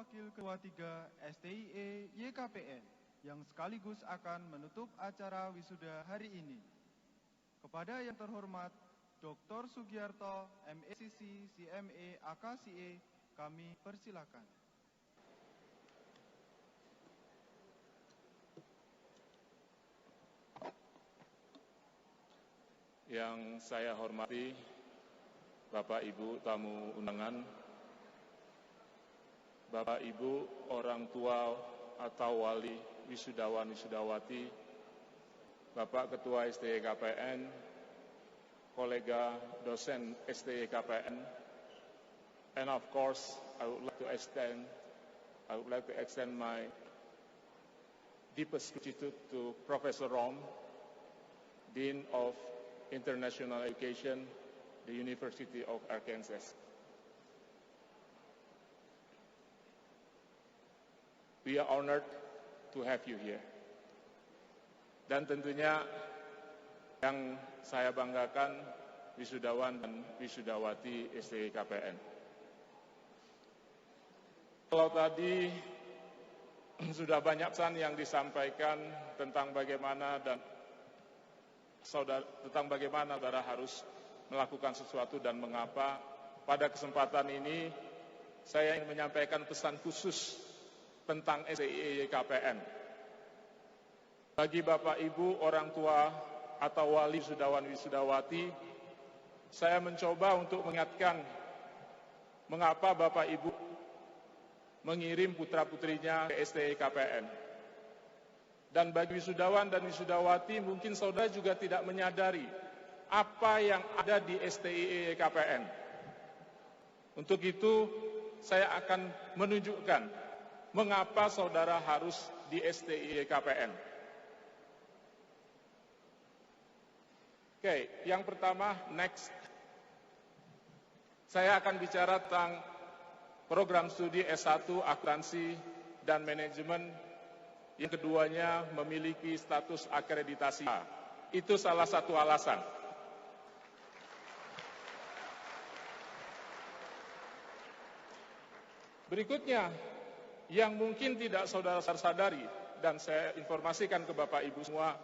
Wakil Ketua 3 STIE YKPN yang sekaligus akan menutup acara wisuda hari ini. Kepada yang terhormat Dr. Sugiarto, MECC, CME, AKCE, kami persilakan. Yang saya hormati Bapak Ibu tamu undangan, Bapak Ibu orang tua atau wali wisudawan wisudawati, Bapak Ketua STIE KPN, kolega dosen STIE KPN, and of course I would like to extend my deepest gratitude to Professor Rom, Dean of International Education, the University of Arkansas. We are honored to have you here. Dan tentunya yang saya banggakan wisudawan dan wisudawati STIE KPN. Kalau tadi sudah banyak pesan yang disampaikan tentang bagaimana saudara harus melakukan sesuatu dan mengapa, pada kesempatan ini saya ingin menyampaikan pesan khusus tentang STIE KPN. Bagi Bapak Ibu orang tua atau wali wisudawan wisudawati, saya mencoba untuk mengingatkan mengapa Bapak Ibu mengirim putra-putrinya ke STIE KPN. Dan bagi wisudawan dan wisudawati, mungkin saudara juga tidak menyadari apa yang ada di STIE KPN. Untuk itu, saya akan menunjukkan mengapa saudara harus di STIE KPN. Oke, yang pertama, next. Saya akan bicara tentang program studi S1 Akuntansi dan Manajemen. Yang keduanya memiliki status akreditasi A. Itu salah satu alasan. Berikutnya, yang mungkin tidak saudara sadari, dan saya informasikan ke Bapak Ibu semua,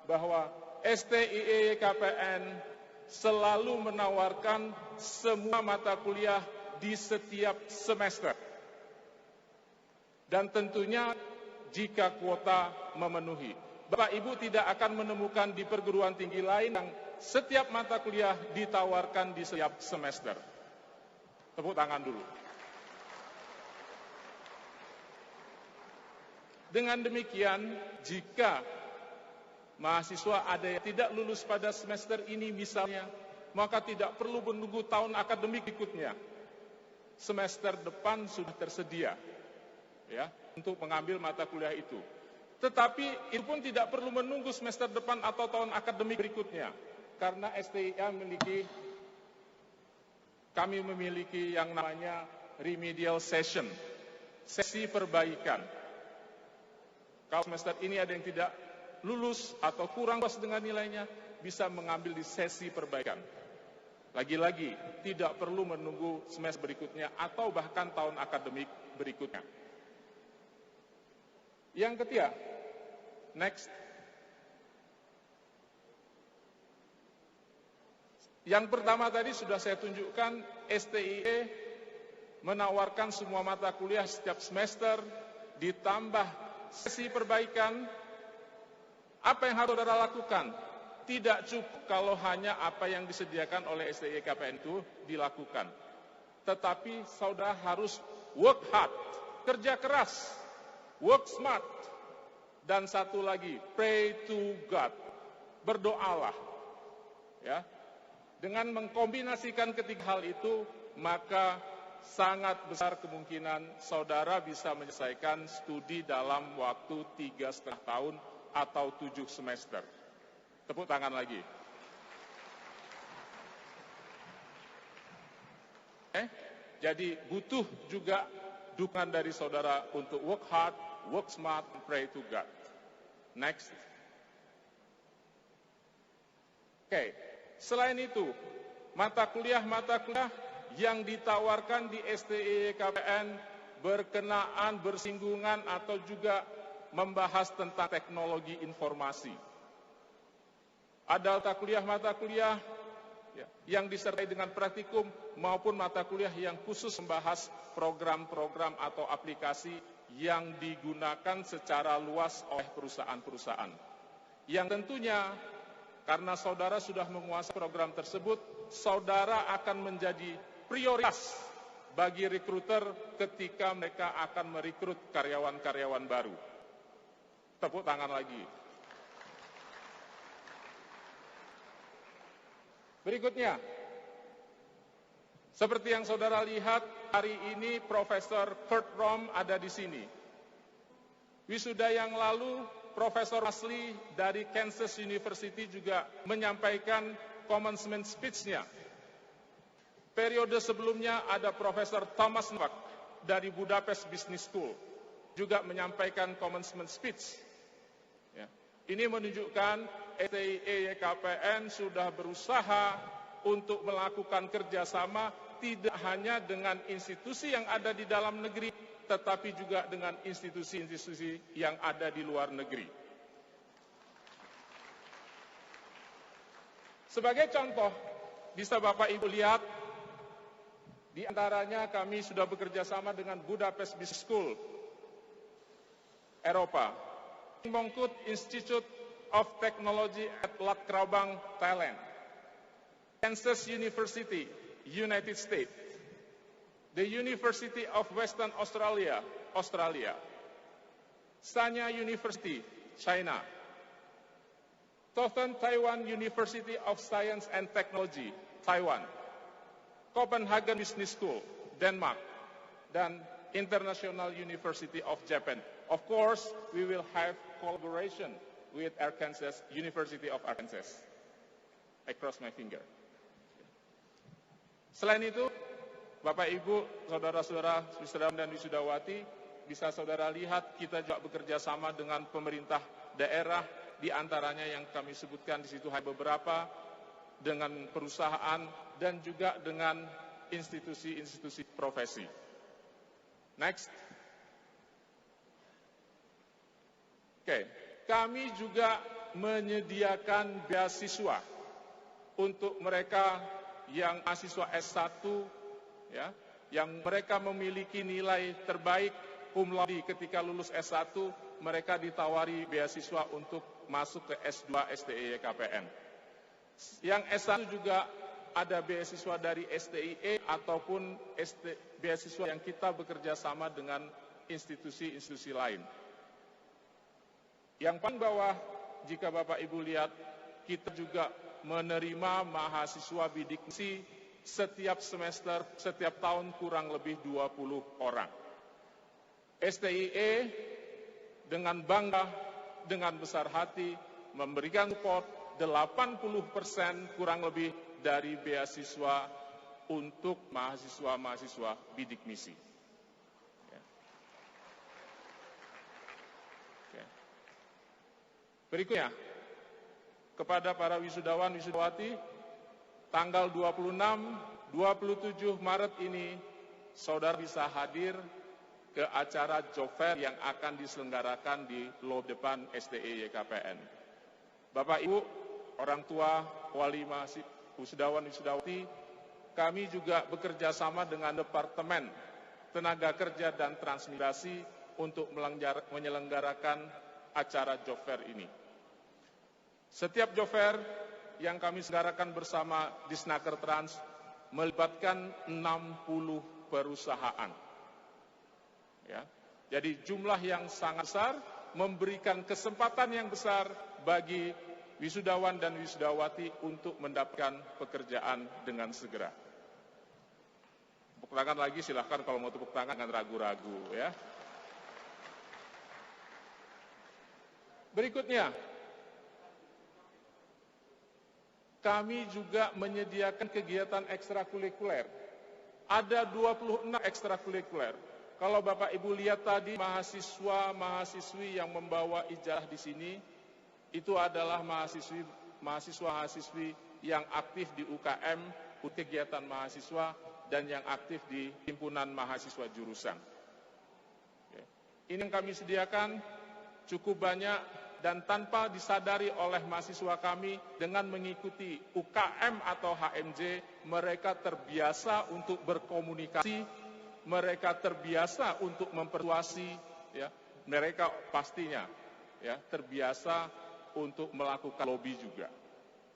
bahwa STIE KPN selalu menawarkan semua mata kuliah di setiap semester. Dan tentunya jika kuota memenuhi. Bapak Ibu tidak akan menemukan di perguruan tinggi lain yang setiap mata kuliah ditawarkan di setiap semester. Tepuk tangan dulu. Dengan demikian, jika mahasiswa ada yang tidak lulus pada semester ini misalnya, maka tidak perlu menunggu tahun akademik berikutnya. Semester depan sudah tersedia, ya, untuk mengambil mata kuliah itu. Tetapi itu pun tidak perlu menunggu semester depan atau tahun akademik berikutnya, karena STIA kami memiliki yang namanya remedial session, sesi perbaikan. Kalau semester ini ada yang tidak lulus atau kurang puas dengan nilainya, bisa mengambil di sesi perbaikan. Lagi-lagi, tidak perlu menunggu semester berikutnya atau bahkan tahun akademik berikutnya. Yang ketiga, next. Yang pertama tadi sudah saya tunjukkan, STIE menawarkan semua mata kuliah setiap semester, ditambah sesi perbaikan. Apa yang harus saudara lakukan? Tidak cukup kalau hanya apa yang disediakan oleh STIE KPN itu dilakukan. Tetapi saudara harus work hard, kerja keras, work smart, dan satu lagi, pray to God, berdoalah. Ya, dengan mengkombinasikan ketiga hal itu, maka sangat besar kemungkinan saudara bisa menyelesaikan studi dalam waktu 3,5 tahun atau 7 semester. Tepuk tangan lagi. Jadi butuh juga dukungan dari saudara untuk work hard, work smart, and pray to God. Next. Oke, selain itu, mata kuliah yang ditawarkan di STIE KPN berkenaan, bersinggungan, atau juga membahas tentang teknologi informasi. Ada mata kuliah yang disertai dengan praktikum maupun mata kuliah yang khusus membahas program-program atau aplikasi yang digunakan secara luas oleh perusahaan-perusahaan. Yang tentunya karena saudara sudah menguasai program tersebut, saudara akan menjadi prioritas bagi rekruter ketika mereka akan merekrut karyawan-karyawan baru. Tepuk tangan lagi. Berikutnya, seperti yang saudara lihat, hari ini Profesor Kurt Rom ada di sini. Wisuda yang lalu, Profesor Asli dari Kansas University juga menyampaikan commencement speech-nya. Periode sebelumnya ada Profesor Thomas Novak dari Budapest Business School, juga menyampaikan commencement speech. Ini menunjukkan STIE YKPN sudah berusaha untuk melakukan kerjasama tidak hanya dengan institusi yang ada di dalam negeri, tetapi juga dengan institusi-institusi yang ada di luar negeri. Sebagai contoh, bisa Bapak Ibu lihat, di antaranya kami sudah bekerja sama dengan Budapest Business School, Eropa, Mongkut Institute of Technology at Lat Krabang, Thailand, Kansas University, United States, the University of Western Australia, Australia, Sanya University, China, Southern Taiwan University of Science and Technology, Taiwan, Copenhagen Business School, Denmark, dan International University of Japan. Of course, we will have collaboration with Arkansas, University of Arkansas. I cross my finger. Selain itu, Bapak Ibu, saudara-saudara wisudawan dan wisudawati, bisa saudara lihat kita juga bekerja sama dengan pemerintah daerah, di antaranya yang kami sebutkan di situ hanya beberapa, dengan perusahaan dan juga dengan institusi-institusi profesi. Next. Oke, kami juga menyediakan beasiswa untuk mereka yang mahasiswa S1, ya, yang mereka memiliki nilai terbaik cum laude ketika lulus S1, mereka ditawari beasiswa untuk masuk ke S2 STIE YKPN. Yang S1 juga ada beasiswa dari STIE ataupun beasiswa yang kita bekerja sama dengan institusi-institusi lain. Yang paling bawah, jika Bapak Ibu lihat, kita juga menerima mahasiswa bidik misi setiap semester, setiap tahun kurang lebih 20 orang. STIE dengan bangga, dengan besar hati, memberikan support 80% kurang lebih dari beasiswa untuk mahasiswa-mahasiswa bidik misi. Berikutnya, kepada para wisudawan, wisudawati, tanggal 26-27 Maret ini, saudara bisa hadir ke acara job fair yang akan diselenggarakan di lob depan STIE YKPN. Bapak Ibu, orang tua, wali wisudawan, wisudawati, kami juga bekerja sama dengan Departemen Tenaga Kerja dan Transmigrasi untuk menyelenggarakan acara job fair ini. Setiap job fair yang kami selenggarakan bersama Disnaker Trans melibatkan 60 perusahaan. Ya. Jadi jumlah yang sangat besar, memberikan kesempatan yang besar bagi wisudawan dan wisudawati untuk mendapatkan pekerjaan dengan segera. Tepuk tangan lagi, silahkan kalau mau tepuk tangan jangan ragu-ragu ya. Berikutnya, kami juga menyediakan kegiatan ekstrakurikuler. Ada 26 ekstrakurikuler. Kalau Bapak Ibu lihat tadi mahasiswa-mahasiswi yang membawa ijazah di sini, itu adalah mahasiswa-mahasiswi yang aktif di UKM, kegiatan mahasiswa, dan yang aktif di himpunan mahasiswa jurusan. Ini yang kami sediakan cukup banyak dan tanpa disadari oleh mahasiswa kami dengan mengikuti UKM atau HMJ, mereka terbiasa untuk berkomunikasi, mereka terbiasa untuk mempersuasi, ya, mereka pastinya ya terbiasa untuk melakukan lobby juga.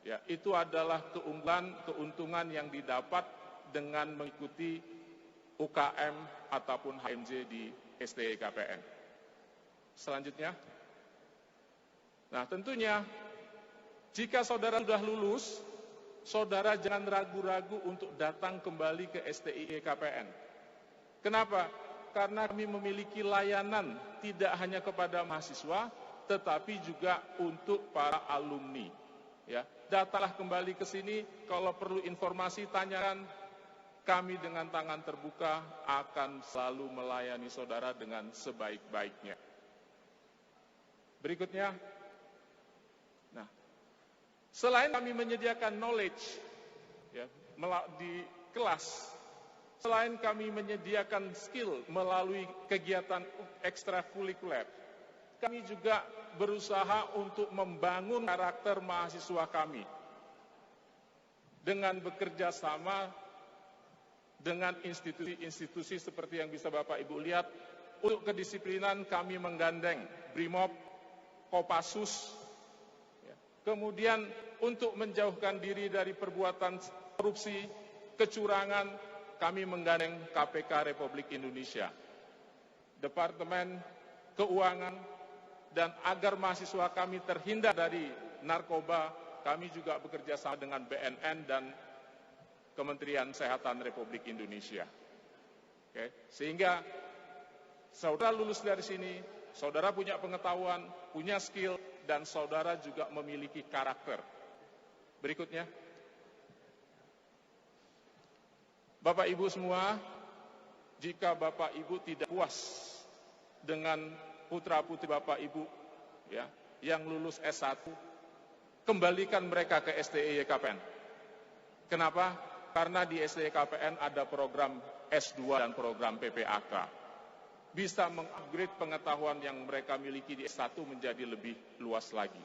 Ya, itu adalah keuntungan yang didapat dengan mengikuti UKM ataupun HMJ di STI KPN. Selanjutnya, nah tentunya jika saudara sudah lulus, saudara jangan ragu-ragu untuk datang kembali ke STI KPN. Kenapa? Karena kami memiliki layanan tidak hanya kepada mahasiswa, tetapi juga untuk para alumni. Ya, datanglah kembali ke sini, kalau perlu informasi tanyakan, kami dengan tangan terbuka akan selalu melayani saudara dengan sebaik-baiknya. Berikutnya, nah, selain kami menyediakan knowledge ya, di kelas, selain kami menyediakan skill melalui kegiatan ekstrakurikuler, kami juga berusaha untuk membangun karakter mahasiswa kami dengan bekerja sama dengan institusi-institusi seperti yang bisa Bapak Ibu lihat. Untuk kedisiplinan kami menggandeng BRIMOB, Kopassus, kemudian untuk menjauhkan diri dari perbuatan korupsi, kecurangan, kami menggandeng KPK Republik Indonesia, Departemen Keuangan, dan agar mahasiswa kami terhindar dari narkoba, kami juga bekerja sama dengan BNN dan Kementerian Kesehatan Republik Indonesia. Oke. Sehingga saudara lulus dari sini, saudara punya pengetahuan, punya skill, dan saudara juga memiliki karakter. Berikutnya, Bapak Ibu semua, jika Bapak Ibu tidak puas dengan putra-putri Bapak Ibu ya, yang lulus S1, kembalikan mereka ke STI KPN. Kenapa? Karena di STI KPN ada program S2 dan program PPAK. Bisa mengupgrade pengetahuan yang mereka miliki di S1 menjadi lebih luas lagi.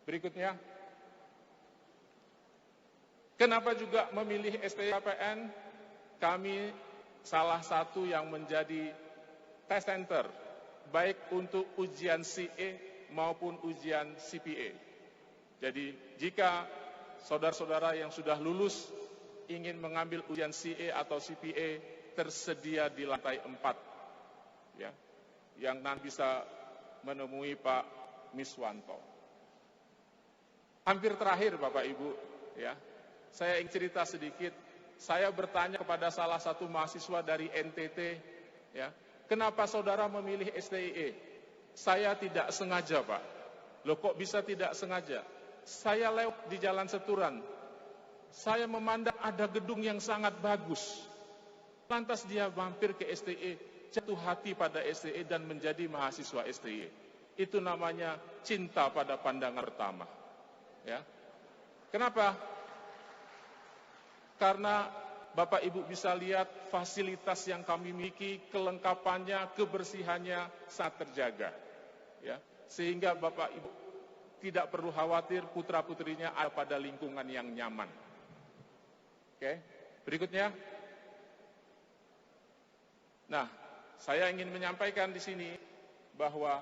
Berikutnya, kenapa juga memilih STI KPN? Kami salah satu yang menjadi test center, baik untuk ujian CA maupun ujian CPA. Jadi jika saudara-saudara yang sudah lulus ingin mengambil ujian CA atau CPA, tersedia di lantai 4, ya, yang nanti bisa menemui Pak Miswanto. Hampir terakhir Bapak Ibu, ya, saya ingin cerita sedikit. Saya bertanya kepada salah satu mahasiswa dari NTT, ya, kenapa saudara memilih STIE? Saya tidak sengaja, Pak. Loh, kok bisa tidak sengaja? Saya lewat di Jalan Seturan. Saya memandang ada gedung yang sangat bagus. Lantas dia mampir ke STIE, jatuh hati pada STIE dan menjadi mahasiswa STIE. Itu namanya cinta pada pandangan pertama. Ya. Kenapa? Karena Bapak Ibu bisa lihat fasilitas yang kami miliki, kelengkapannya, kebersihannya sangat terjaga. Ya, sehingga Bapak Ibu tidak perlu khawatir putra-putrinya ada pada lingkungan yang nyaman. Oke, berikutnya. Nah, saya ingin menyampaikan di sini bahwa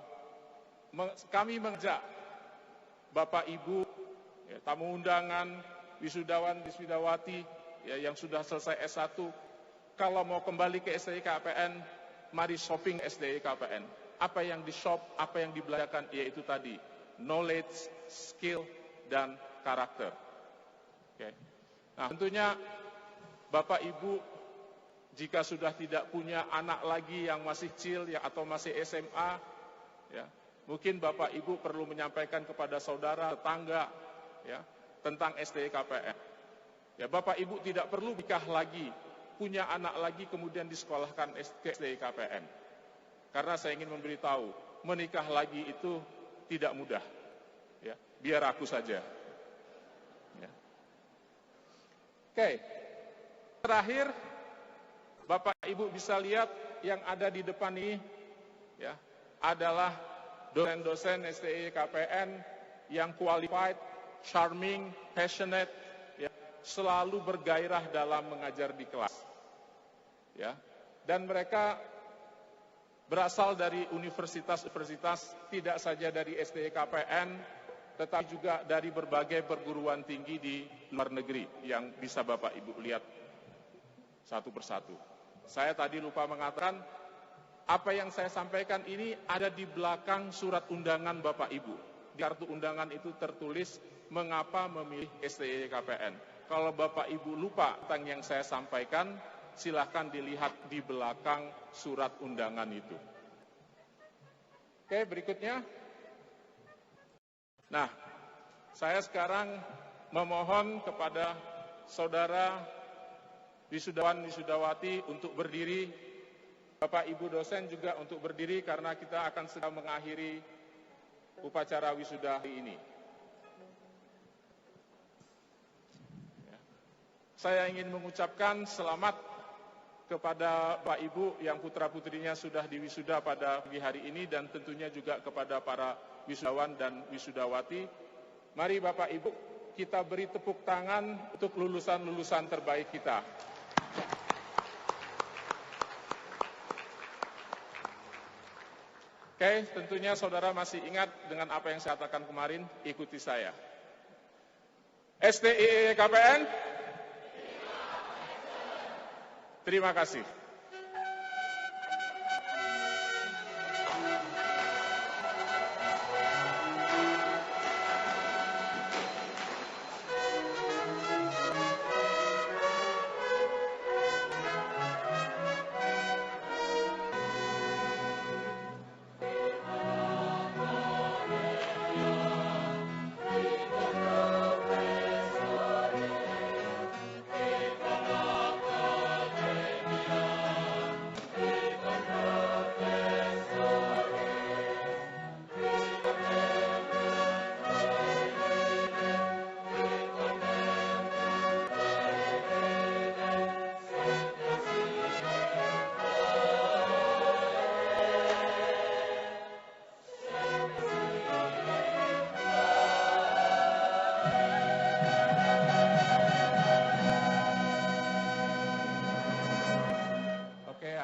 kami mengajak Bapak Ibu, ya, tamu undangan, wisudawan, wisudawati, ya, yang sudah selesai S1, kalau mau kembali ke STI KPN, mari shopping STI KPN. Apa yang di shop, apa yang dibelajarkan, yaitu tadi, knowledge, skill, dan karakter. Oke. Nah, tentunya Bapak Ibu, jika sudah tidak punya anak lagi yang masih kecil ya, atau masih SMA, ya, mungkin Bapak Ibu perlu menyampaikan kepada saudara, tetangga, ya, tentang STI KPN. Ya, Bapak Ibu tidak perlu nikah lagi, punya anak lagi kemudian disekolahkan ke STI KPN. Karena saya ingin memberitahu, menikah lagi itu tidak mudah. Ya, biar aku saja. Ya. Oke, terakhir, Bapak Ibu bisa lihat yang ada di depan ini, ya, adalah dosen-dosen STI KPN yang qualified, charming, passionate, ya, selalu bergairah dalam mengajar di kelas. Ya, dan mereka berasal dari universitas-universitas, tidak saja dari STI KPN, tetapi juga dari berbagai perguruan tinggi di luar negeri yang bisa Bapak Ibu lihat satu persatu. Saya tadi lupa mengatakan, apa yang saya sampaikan ini ada di belakang surat undangan Bapak Ibu. Di kartu undangan itu tertulis mengapa memilih STI KPN. Kalau Bapak Ibu lupa tentang yang saya sampaikan, silahkan dilihat di belakang surat undangan itu. Oke, berikutnya. Nah, saya sekarang memohon kepada saudara wisudawan wisudawati untuk berdiri. Bapak Ibu dosen juga untuk berdiri karena kita akan segera mengakhiri upacara wisuda hari ini. Ya. Saya ingin mengucapkan selamat kepada Bapak Ibu yang putra-putrinya sudah diwisuda pada pagi hari ini dan tentunya juga kepada para wisudawan dan wisudawati. Mari Bapak Ibu kita beri tepuk tangan untuk lulusan-lulusan terbaik kita. Oke, tentunya saudara masih ingat dengan apa yang saya katakan kemarin, ikuti saya. STI KPN? Terima kasih.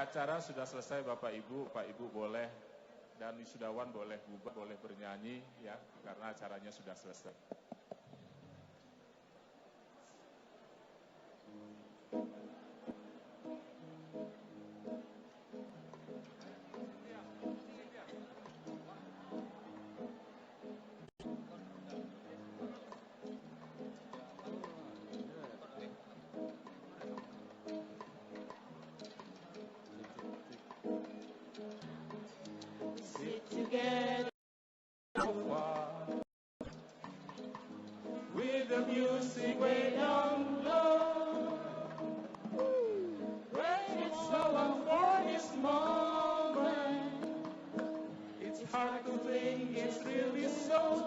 Acara sudah selesai Bapak Ibu boleh dan wisudawan boleh bubar, boleh bernyanyi ya karena acaranya sudah selesai. Together with the music way down low, it's so long for this moment. It's hard to think it's really so.